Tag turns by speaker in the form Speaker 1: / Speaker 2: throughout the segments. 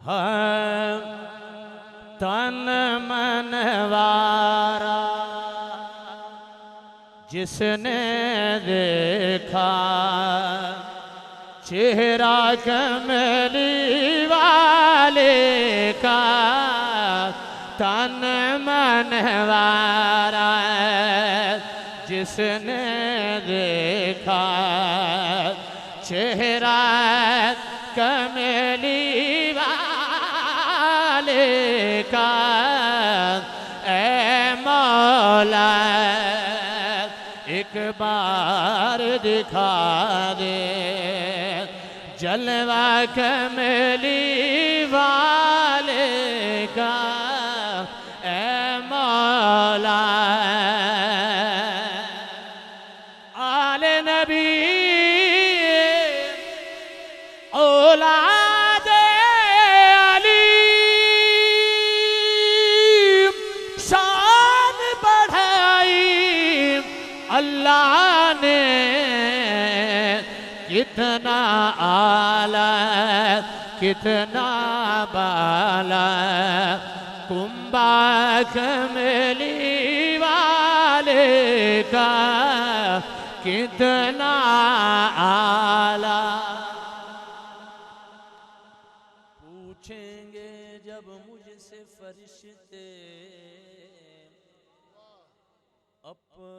Speaker 1: हाँ तन मनवारा जिसने देखा चेहरा कमली वाले का, तन मनवारा जिसने देखा चेहरा कमली वाले का, ए मौला एक बार दिखा दे जलवा कमली वाले का, ए मौला। आले नबी औलादे अली शान बढ़ाई अल्लाह ने, कितना आला कितना बाला कुंबा कमली वाले का, कितना आला। पूछेंगे जब मुझसे फरिश्ते अपना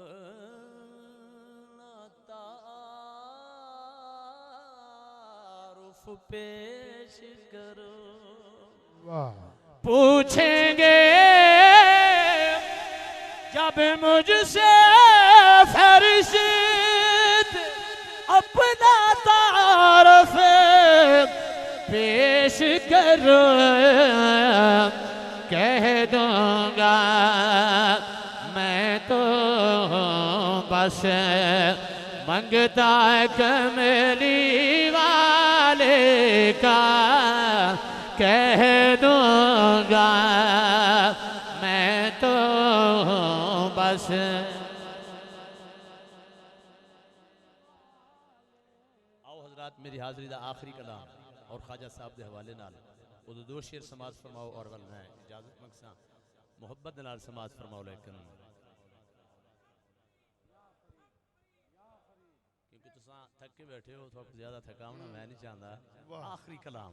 Speaker 1: तारुफ पेश करो। पूछेंगे जब मुझसे फरिश्ते अपना तारुफ पेश करो, कह दूंगा मैं तो बस मंगता कमली वाले का, कह दूंगा मैं तो बस। आओ हजरात मेरी हाजिरी दा आखिरी कलाम और ख्वाजा साहब के हवाले नाल वो दो शेर समाज फरमाओ और गल मैं इजाजत मंगसा मोहब्बत नाल समाज फरमाओ। लेकिन क्योंकि तुसा थक के बैठे हो, थोड़ा ज्यादा थकावना मैं नहीं चाहता। आखिरी कलाम।